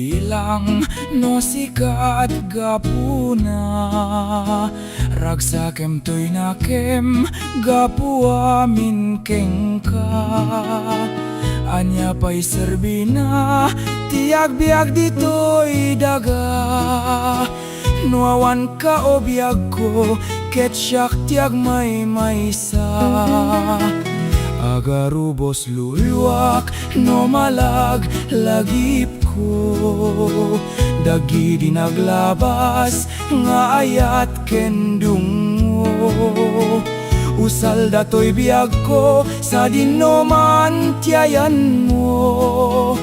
bilang no sikat gapuna. Ragsakem to'y nakem gapu amin kengka. Anya pa'y serbina tiag biag dito'y daga. Nuawan ka o biag ko ket syak tiag may maysa. Agarubos luluak no malag lagip ko. Dagi di naglabas nga ayat kendung mo. Usal dato'y biag ko sa dinoman tiayan mo.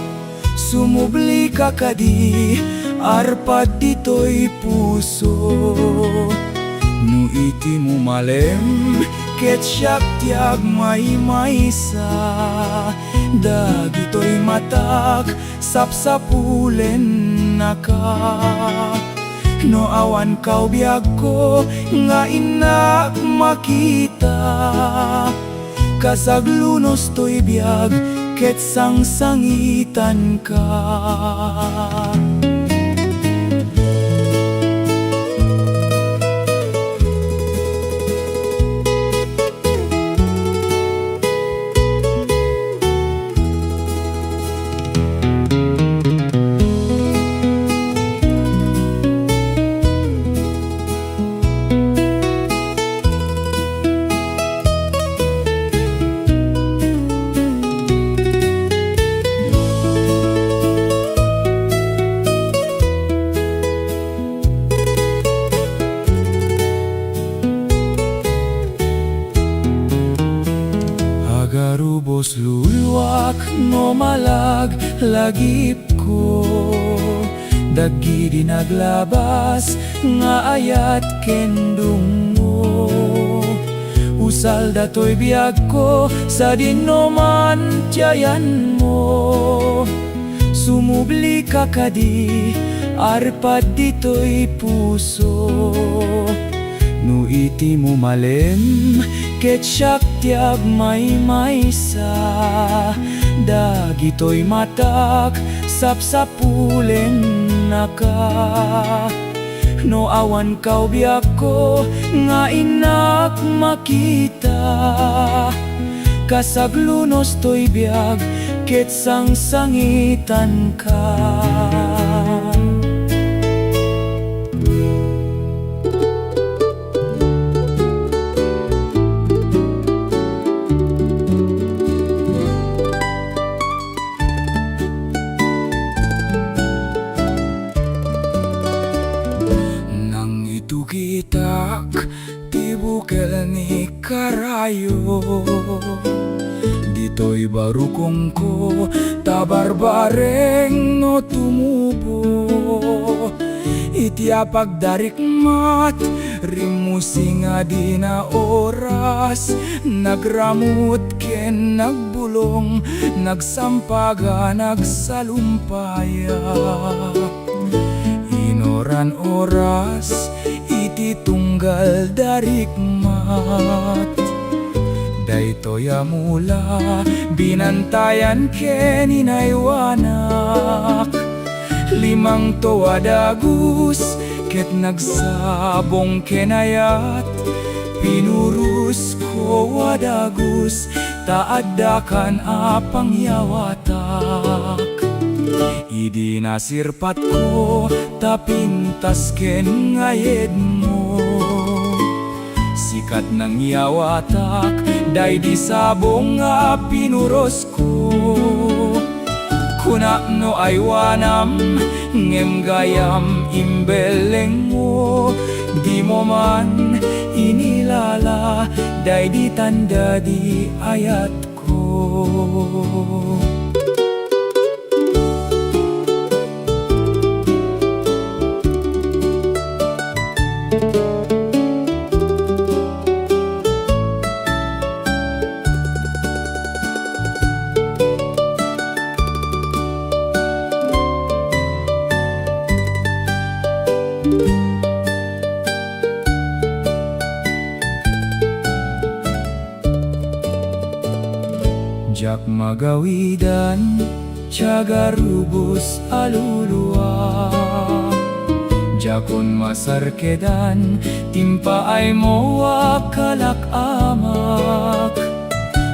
Sumubli ka kadi arpad dito'y puso. Nu iti mo malem ket syak tiag may maysa. Dagito'y matak sapsapulen naka. No awan kaw biag ko nga inak makita. Kasaglunos to'y biag ket sangsangitan ka. Agarubos luluak no malag lagip ko. Dagi di naglabas nga ayat kendung mo. Usal dato'y biag ko sa dinoman tiayan mo. Sumubli ka kadi arpad dito'y puso. Nu iti mo malem ket syak tiag may maysa. Dagito'y matak sapsapulen naka. No awan kaw biag ko nga inak makita. Kasaglunos to'y biag ket sangsangitan ka. Kitak tibukel ni karayo. Dito'y barukong ko tabarbareng no tumubo. Itiapag darik mat rimusinga di na oras. Nagramut ken nagbulong nagsampaga nagsalumpaya. Inoran oras iti tunggal darik mat. Daytoy mula binantayan ken inaywanak. Limang towa dagus ket nagsabong kenayat. Pinurus ko wadagus taadakan apang yawatak. Idi nasirpat ko tapintas ken ngayed mo. Sikat ng yawatak day di sabong nga pinuros ko. Kuna no ay wanam ngem gayam imbeleng mo. Di mo man inilala day di tanda di ayat ko. Jak magawidan, tiyaga rubos aluluwa. Jakon masarkedan, timpaay mo akalak amak.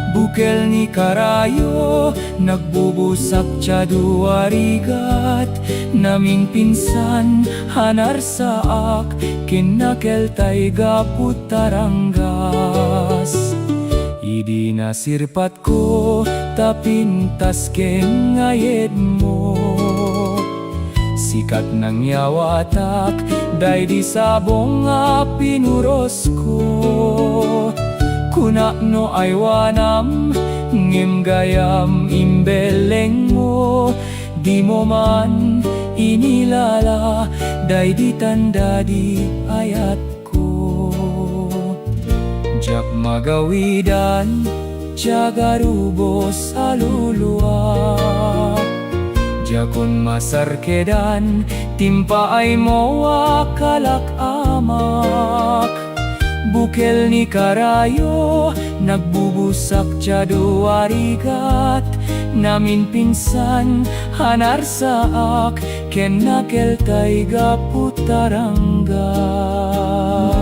Bukel ni karayo, nagbubusak tya duwarigat. Naming pinsan, hanar saak, kinakel tay gaputaranggas. Idi nasirpat ko, tapintas ken ngayed mo. Sikat ng yawatak, day di sabong nga pinuros ko. Kuna no ay wanam, ngem gayam imbeleng mo. Di mo man inilala, day di tanda di ayat ko. Jak magawidan, jagarubo sa luluwa. Jakon masarkedan, timpaay mo akalak amak. Bukel ni karayo, nagbubusak tya duwarigat. Namin pinsan, hanar saak, kenakel tay gaputaranggas.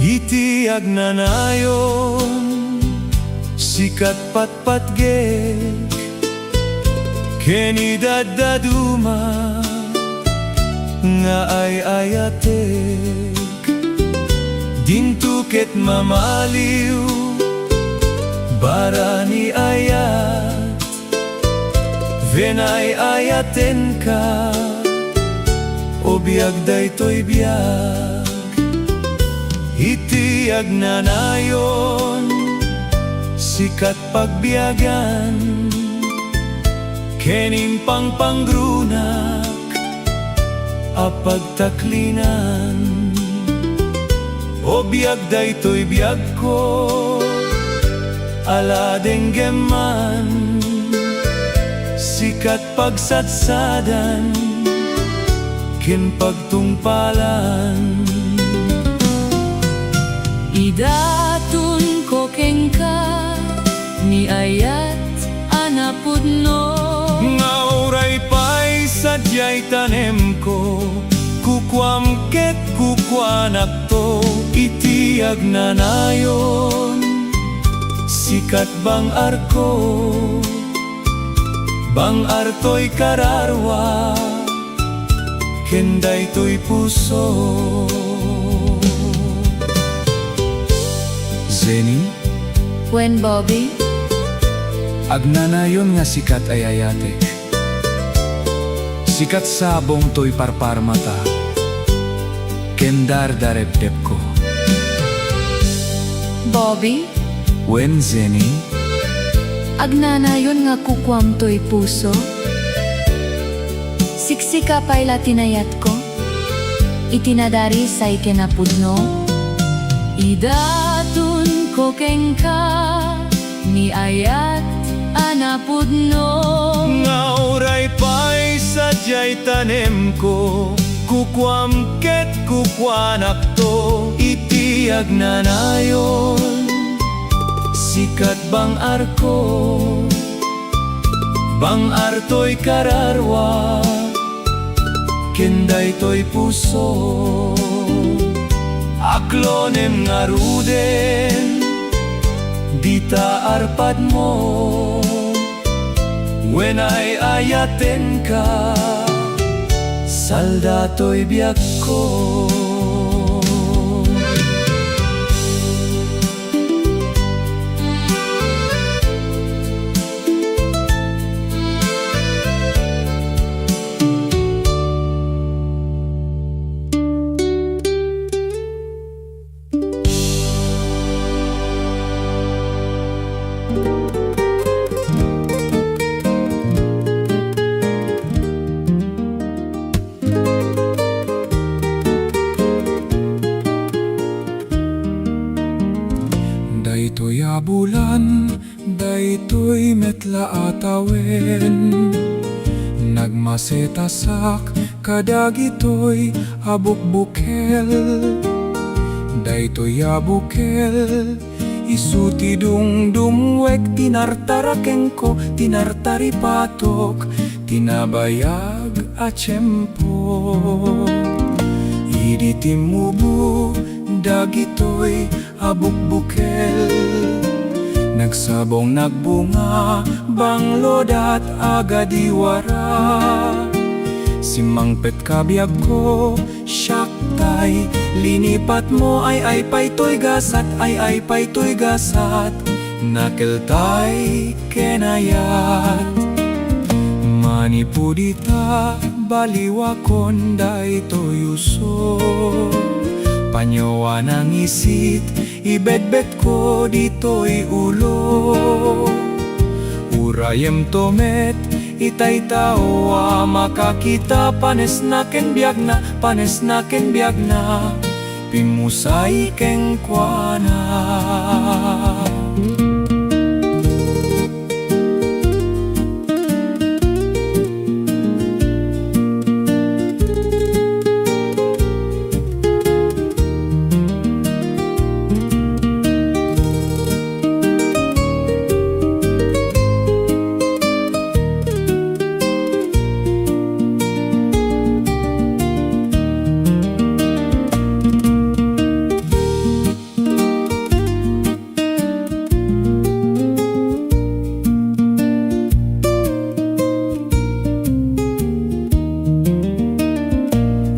Itiag na nayon, sikat patpatgek, kenidadaduma, nga ay ayatek. Dintuket mamaliw, barani ayat, venay ayaten ka, o biag daytoy biag. Itiag na nayon, sikat pagbiagan, kening pangpangrunak, apagtaklinan. O biag daytoy biag ko, aladeng geman, sikat pagsatsadan, ken pagtungpalan. Idatun ko kengka, ni ayat anapudno. Ngauray pa'y sadyay tanem ko, kukwam ket kukwanak to. Itiag na nayon, sikat bang arko, bang artoy kararwa, kenday to'y puso. Zeni? When Bobby? Agnanayon nga sikat ay ayatek. Sikat sabong to'y parparmata, kendar darepdep ko. Bobby? When Zeni? Agnanayon nga kukwam to'y puso. Siksika pa'y latinayat ko, itinadari sa ikinapudno. Idatun ko kengka, ni ayat anapudno. Ngauray pa'y sadyay tanem ko, kukwam ket kukwanak to. Itiag na nayon, sikat bang arko, bang artoy kararwa, kenday to'y puso. Aklonem nga ruden, dita arpad mo. When ay ayaten ka, salda to'y biyak ko. Daytoy abulan, daytoy metla atawen. Nagmasetasak, kadagitoy abukbukel. Daytoy abukel, isuti dungdumwek. Tinartarakeng ko, tinartari patok, tinabayag a tiyempo. Iditimubu, dagitoy abukbukel. Nagsabong nagbunga, banglodat agadiwara. Simangpet kabiyag ko, syaktay, linipat mo ay paytoy gasat, ay paytoy gasat. Nakiltay kenayat, manipudita baliwakon daytoy uso. Panyawa ng isit, ibetbet ko dito'y ulo. Urayem tomet, itay tawa, makakita panes na ken biag na, panes na ken biag na, pimusay keng kuana.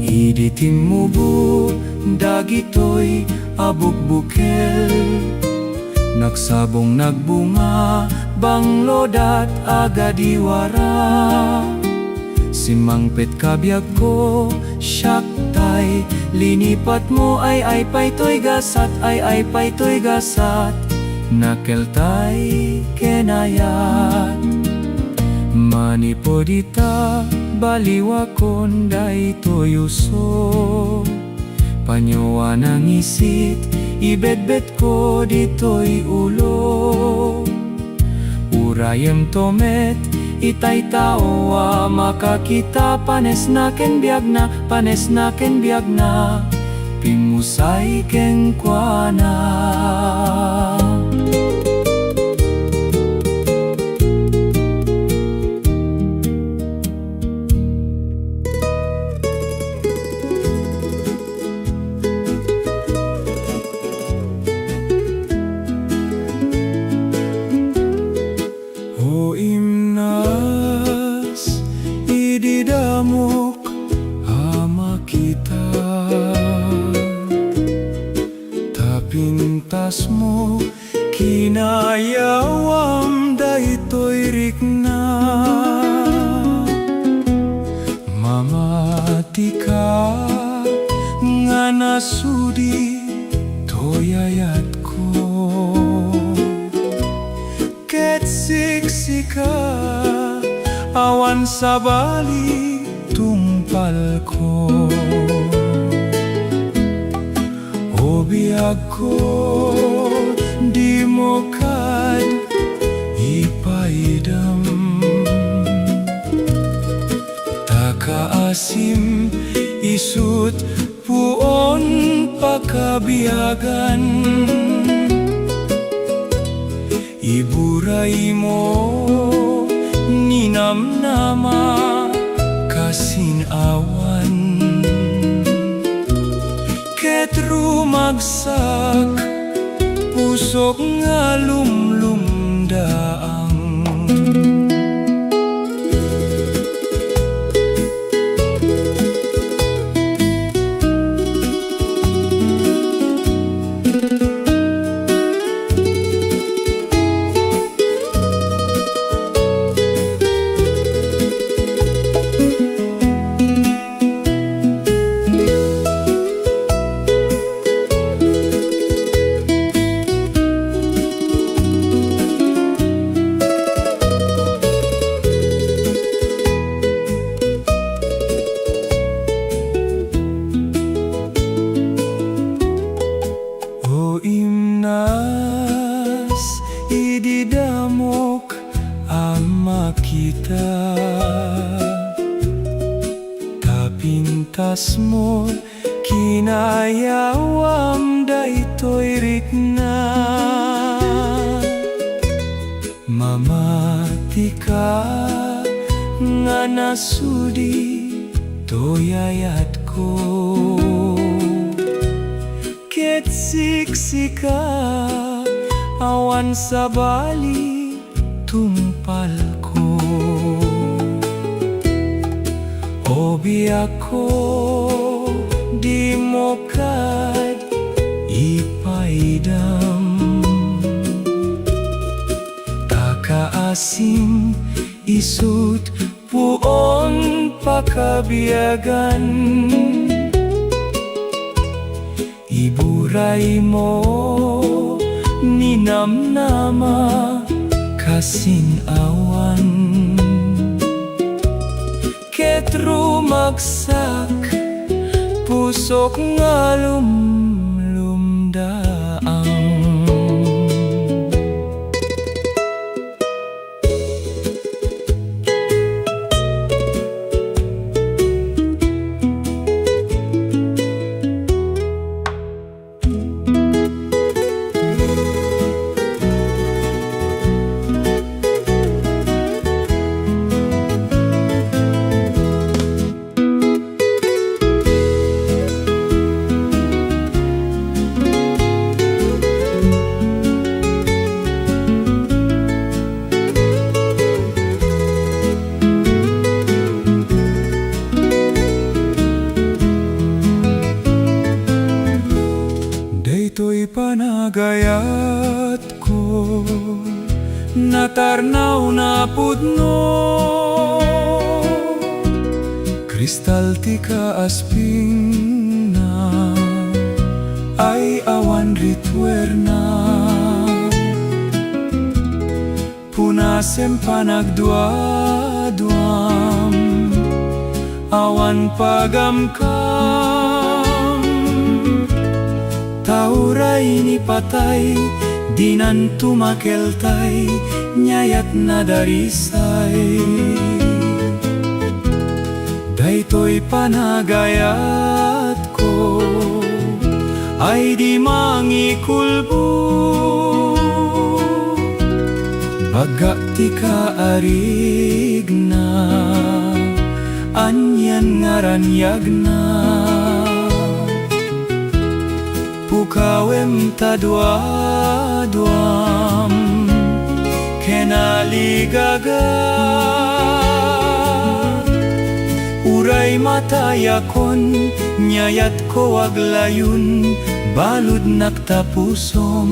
Iditimubu, dagitoy abukbukel. Nagsabong nagbunga, banglodat agadiwara. Simangpet kabiyag ko, syaktay, linipat mo ay paytoy gasat, ay paytoy gasat. Nakeltay kenayat, manipodita baliwakon daytoy uso. Panyawa ng isit, ibetbet ko dito'y ulo. Urayem tomet, itay tawa, makakita panes na ken biag na, panes na ken biag na, pimusay ken kuana. O imnas, ididamok ama kita. Tapintas mo, kinayawam daytoy rikna. Mamati ka nga nasudi toyayat ko. Siksika, awan sa bali tungpal ko. O biag ko, di mo kad ipaidam. Takaasim, isut puon pakabiagan. Iburay mo, ninamnama, kasinawan. Ket rumagsak, pusok nga lumlumdaang. kita. Tapintas mo kinayawam daytoy rikna. Mamati ka nga nasudi toyayat ko. Ket siksika awan sa bali tumpal ko. Obi ako di mo kad ipaidam. Takaasim isut puon pakabiyagan. Iburay mo ninamnama kasing awan. Ket rumagsak pusok nga lumdaang. Daytoy panagayat ko, natarnaw na pudno. Kristal ti kaasping na, ay awan ritwerna. Punasem panagdua-duam, awan pagamkam. Tauray ni patay, dinan tumakeltay, nyayat na darisay. Daytoy panagayat ko, ay di mangikulbo. Baga ti kaarigna, anyan ngaranyag na. Pukawem tadwa-duam, kenaligaga. Uray matayakon, nyayat ko aglayun, balud naktapusom.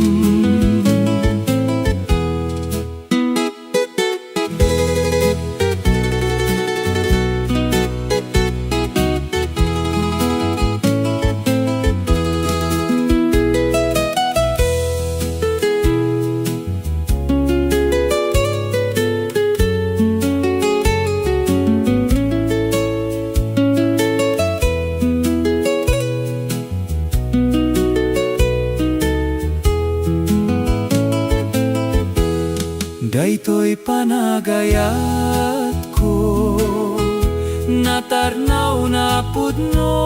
Daytoy panagayat ko, natarnaw na pudno.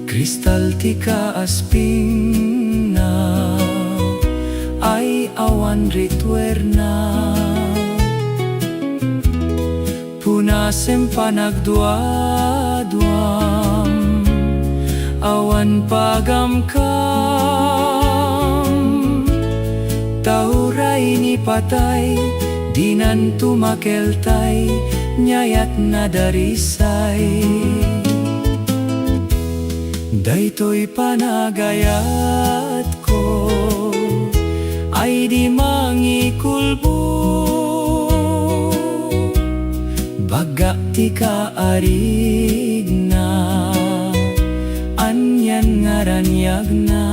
Kristal ti kaasping na, ay awan ritwerna. Punasem panagdua-duam, awan pagamkam. Tauray ni patay, dinan tumakeltay, nyayat na darisay. Daytoy panagayat ko, ay di mangikulbo. Baga ti kaarigna, anyan ngaranyag na.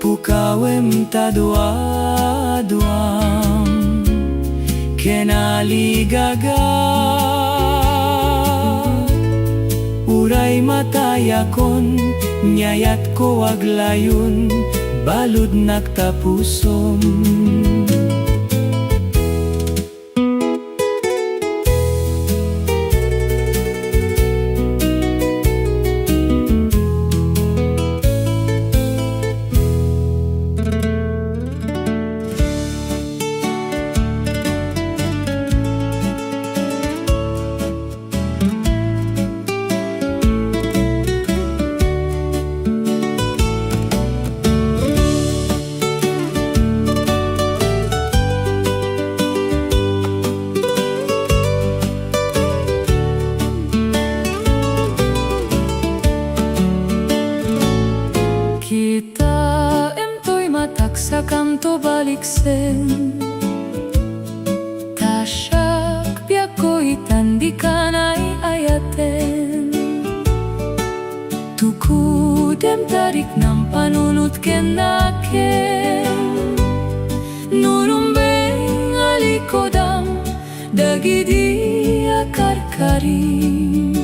Pukawem tadwa-duam, kenaligaga. Uray matayakon, nyayat ko aglayun, balud nagtapusom. Sa kanto baliksen Tasyak biyak ko itandi ka na'y ayaten Tukudem tarik ng panunot ken naken Nurumbeng alikodam dagidi akarkarim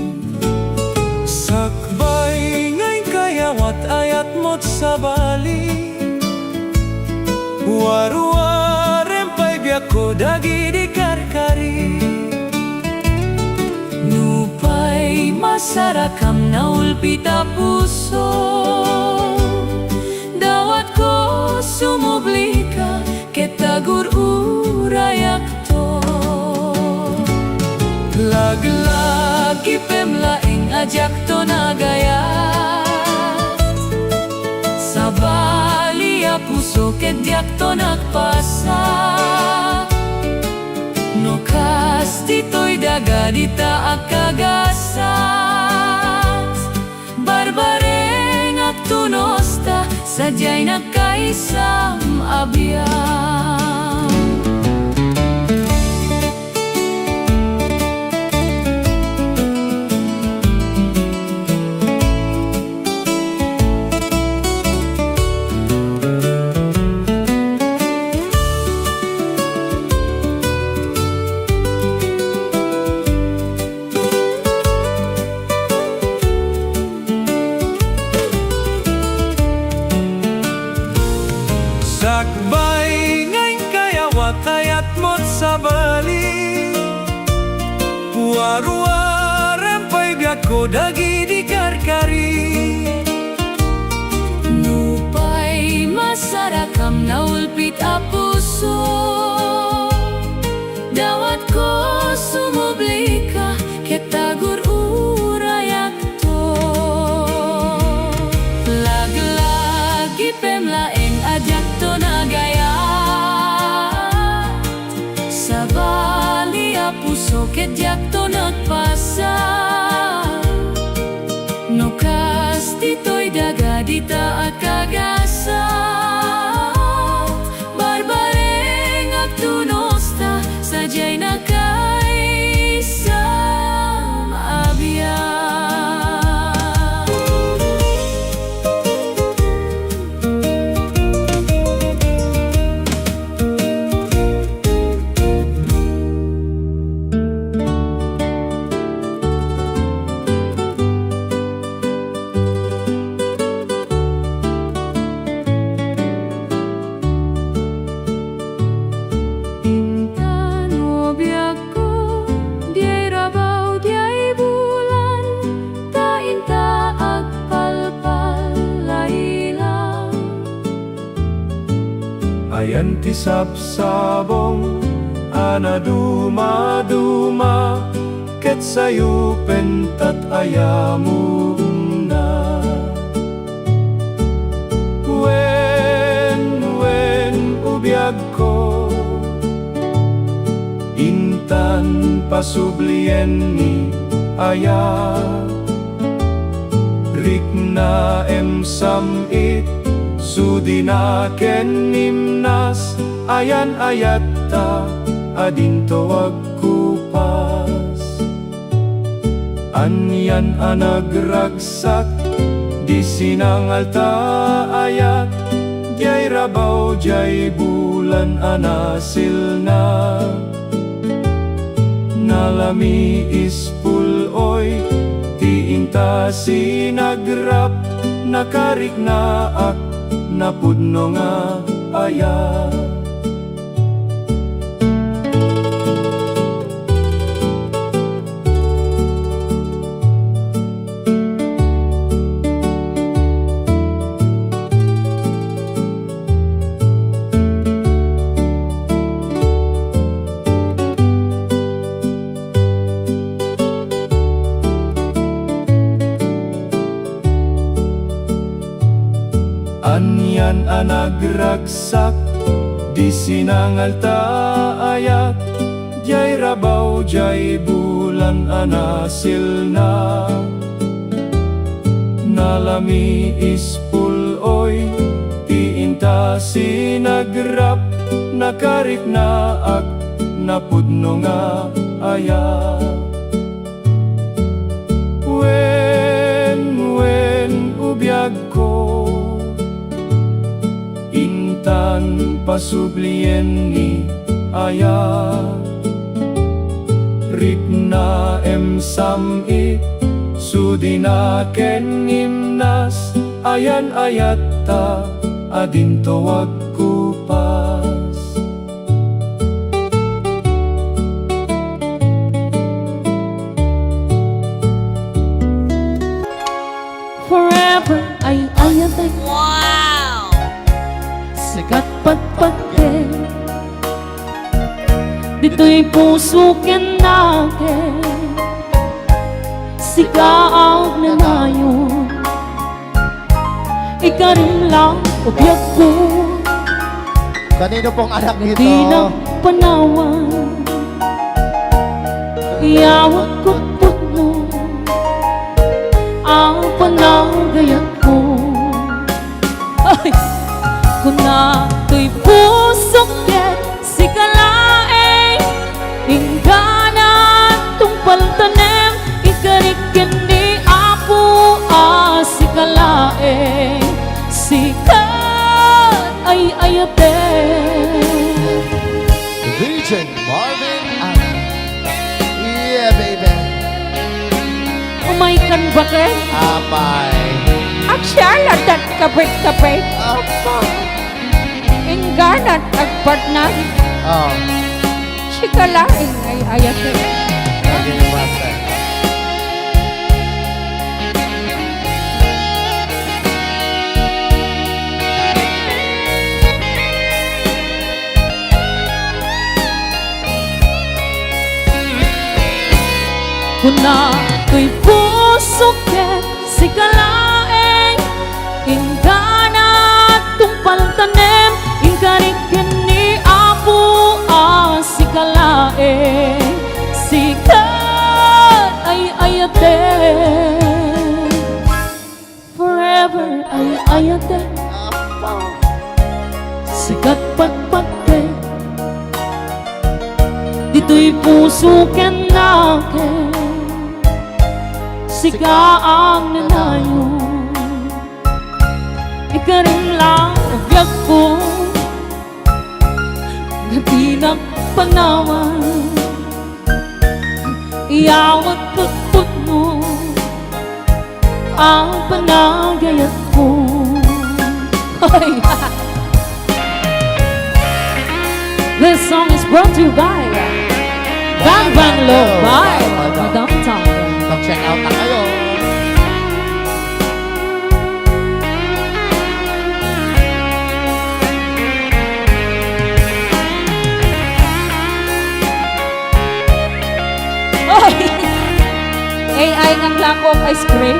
Sakbay ngay kayawat ayat mo't sabali Waruarem pay biyak ko dagidi karkari Nupay masarakam na ulpita puso Dawat ko sumublika ketagur urayak to Lag-lagi pemlaeng ajak to nagayat Sabali a puso kedyak to nagpasa No kas dito'y dagadita akagasat Barbareng at tunosta sadya'y nagkaisang abiyang Sakbay ngay kayawat ayat mo't sabali Waruarem pay biyak ko dagidi karkari Nupay masarakam na ulpit a puso Dawat ko sumublika ketagur urayak to Lag-lagi pemlaeng ajak to nagayat Sabali a puso kedyak to nagpasa No kas dito'y dagadita akagasat Barbareng at tunosta sadya'y nakaisang abiyang Ayan ti sapsabong ana duma-duma ket sayo pentat ayamu na Wen ubiyag ko intan pasublien ni ayat Rikna samit Sudinaken nimnas ayan ayatta adinto agkupas Anyan anagragsak di sinangal ta ayat Jay rabaw jay bulan anasil na Nalami ispuloy ti inta sinagrap nakarik na ak napudno nga aya. Anyan anagragsak, di sinangal taayat, jay rabaw, jay bulan anasil na. Nalami ispuloy, tiinta sinagrap, nakarik na ak, napudno nga aya. Wen ubiyag ko, intan pasublien ni aya. Rikna samit, sudina ken imnas, ayan ayatta, adin tawag kupas. Forever ay ayate. Wow! Sikat patpate, dito'y puso ken natin, sigaw na ngayon, ikarim lang ubyak ko. Kanino pong anak nito? Di na panawan, iyawat ko putno, ang panagayat ko. Ay! Kung na to'y pusok ket si kalaeng, ingganan tungpal tanem, ikarikin ni Apo si kalaeng, sikat ay ayate. DJ Marvin at yeah, baby. Umaikan ba ka? Apay. At Charlotte at kapit-kapit, Apay. ingganat agpatnan, Oh, si kalaeng ay ayate. lagi ni Master. Kung na to'y pusok ket si kalaeng, ingganat tungpal tanem, ingkarikin ni Apo si kalaeng, sikat ay ayate. Forever ay ayate, sikat patpate, dito'y puso ken natin, sigaang nanayon, ikarim lang ubyak ko, gabi ng panawan, iyawat ko't putno, ang panagayat ko. Ay, this song is brought to you by Bang Bang Low by Madam Tom. Mag-check out na kayo. AI ng lakong ice cream.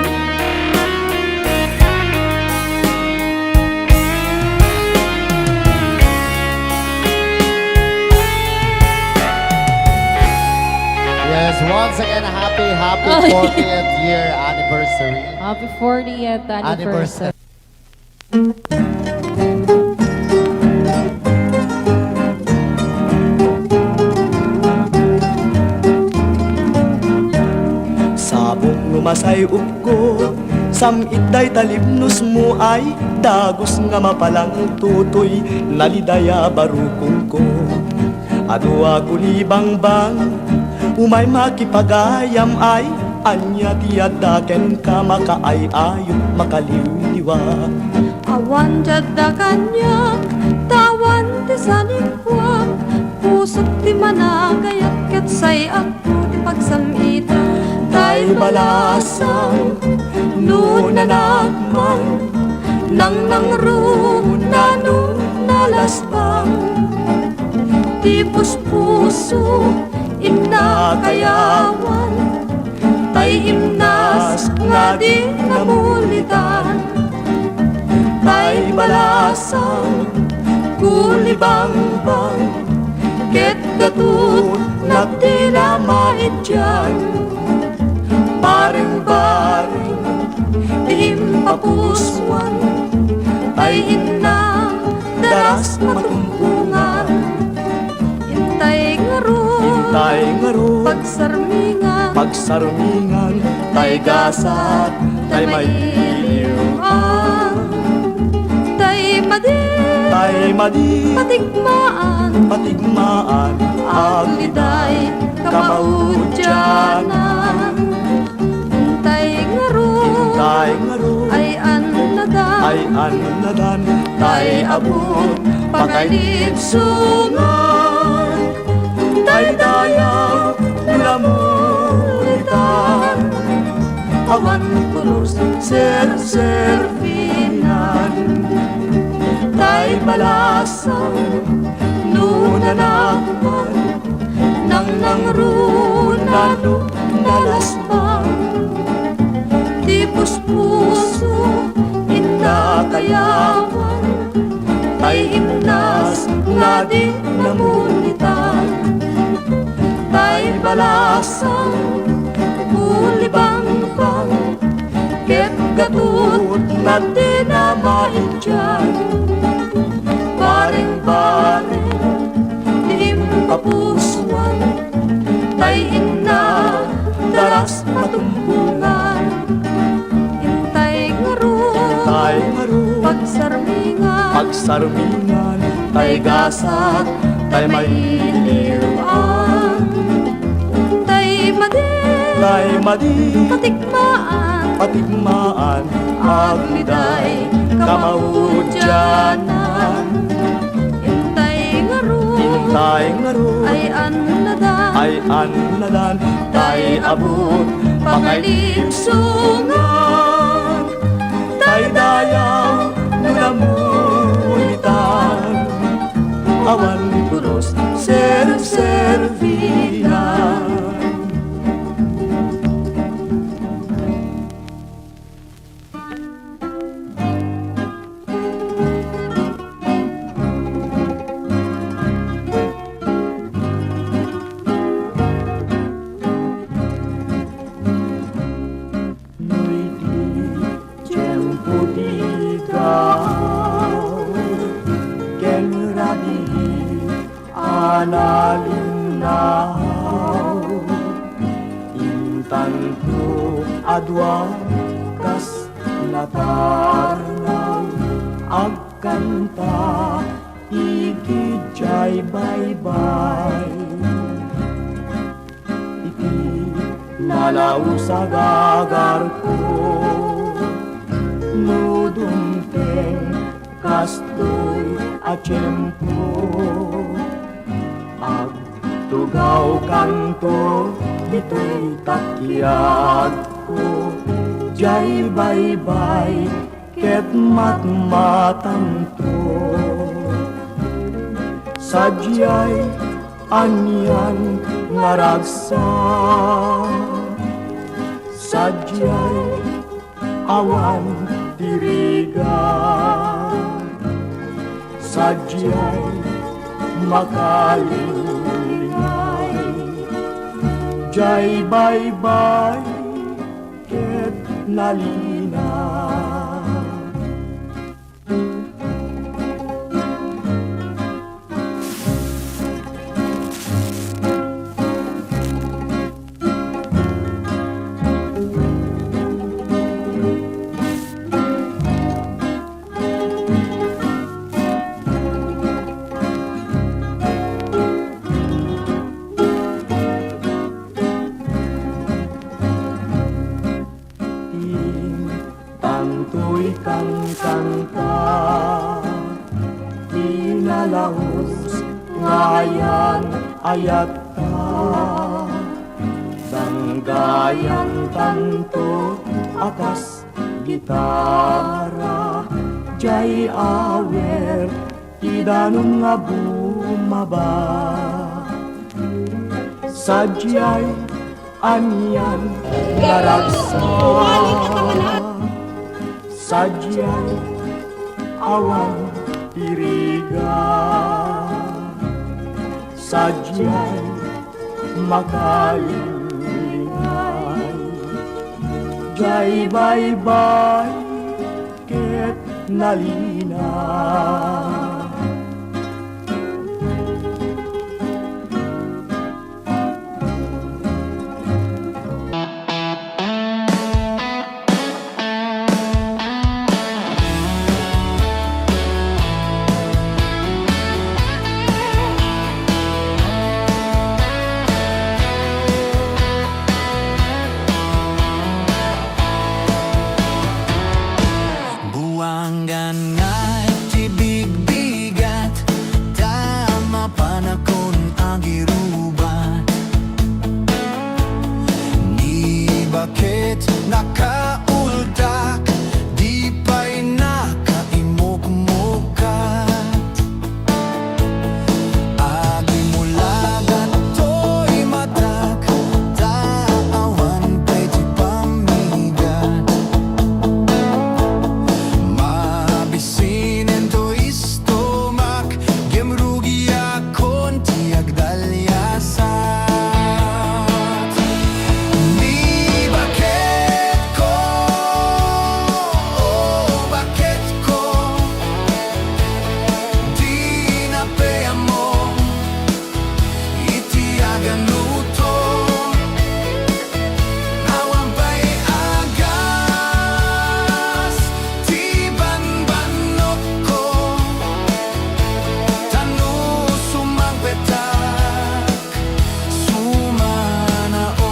Yes, once again, happy Oh, 40th year anniversary. Happy 40th anniversary. Sabong ngumasay ko, samit day talibnos mo ay dagos nga mapalang tutoy, nalidaya barukong ko. Ano ako libang bang, umay makipagayam ay, anya tiyadaken ka makaay ayot makaliliwa. Awan jadda kanyak, tawan ti sanikwa, pusok ti managayat ket say ako pagsamita. Tay balasang nunanagman, nang nangrunano nalasbang. Tipos puso, inakayawan, tay imnas nga di namulitan. Tay balasang kulibangbang, ket gatut na tila maidyan. Baring-baring ihim papuswan, tay ina daras matumpungan. Intay ngaro pagsarmingan, tay gasat, tay mailiwan. Tay madi patigmaan, agliday kamaudyanan. Intay ngaro ay annadan, tay abot pakailipsungan. Tay dayaw namulitan, awan pulos serservinan. Tay balasang nunanagman, nang nangrunano nalasbang. Tipos puso inakayawan, tay imnas nga di namulitan. Tay balasang kulibangbang, ket gatut na di na maidyan. Baring-baring ihim papuswan, tay ina daras matumpungan. Intay ngaro pagsarmingan, tay gasat, tay mailiwan. Tay madi patigmaan, agliday kamaudyanan. Intay ngaro ay annadan, tay abot pakailipsungan. Tay dayaw namulitan, awan pulos serservinan. Analinaw intan ko adwa kas natarnaw, agkanta ikijay baybay. Iti nalaw sa gagar ko, nudumpeng kastoy at tiyempo. Tugaw kanto, ito'y takyag ko, jay baybay, ket matmatanto. Sadyay anyan ngaragsa, sadyay awan tirigan, sadyay makalingay, jay baybay, ket nalina. kanta Pinalahos ngayan ayat ta Danggayan tanto akas gitara Jay awer idanong nga bumaba Sadyay anyan naragsa Sadyay awan tiriga Sadyay makalingay Jay bye-bye ket nalina Buwangan nga tibig-bigat Tama panakon agirubat Ni bakit nakaultak Di pa'y nakaimuk-mukat Agi mulagan to'y matak Taawan pa'y di pamigat Mabisinin to istomak Gemrugi akon tiag dalyasat Ni bakit ko bakit ko Di napaya mo Itiagan luto Awan pa'y agas Tiban banok ko Tanu sumang petak Sumanao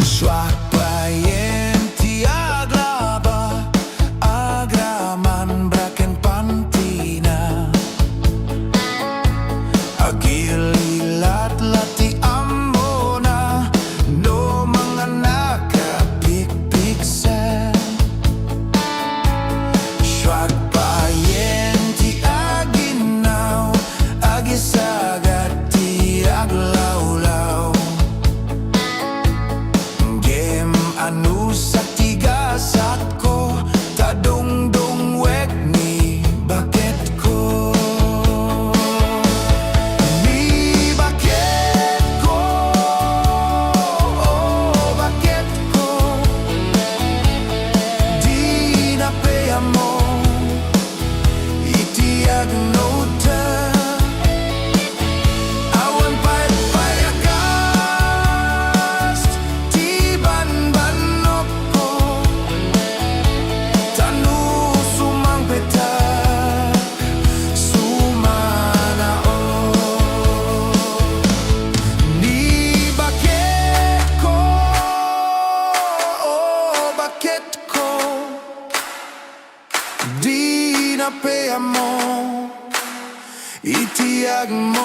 Swak payen tiag laba Agraman braken pantina Agililat lati ambona No mga nakapikpiksa Swak payen tiag ginaw Agisagat tiag lawlaw Game anu sa tigasat ko Tadong-dong wek ni bakit ko Ni bakit ko bakit ko Di napaya mo Itiag nota Awan pa'y payagas Tiban banok ko Tanu sumang petak Sumanao Ni bakit ko bakit ko Di napaya mo Itiag mo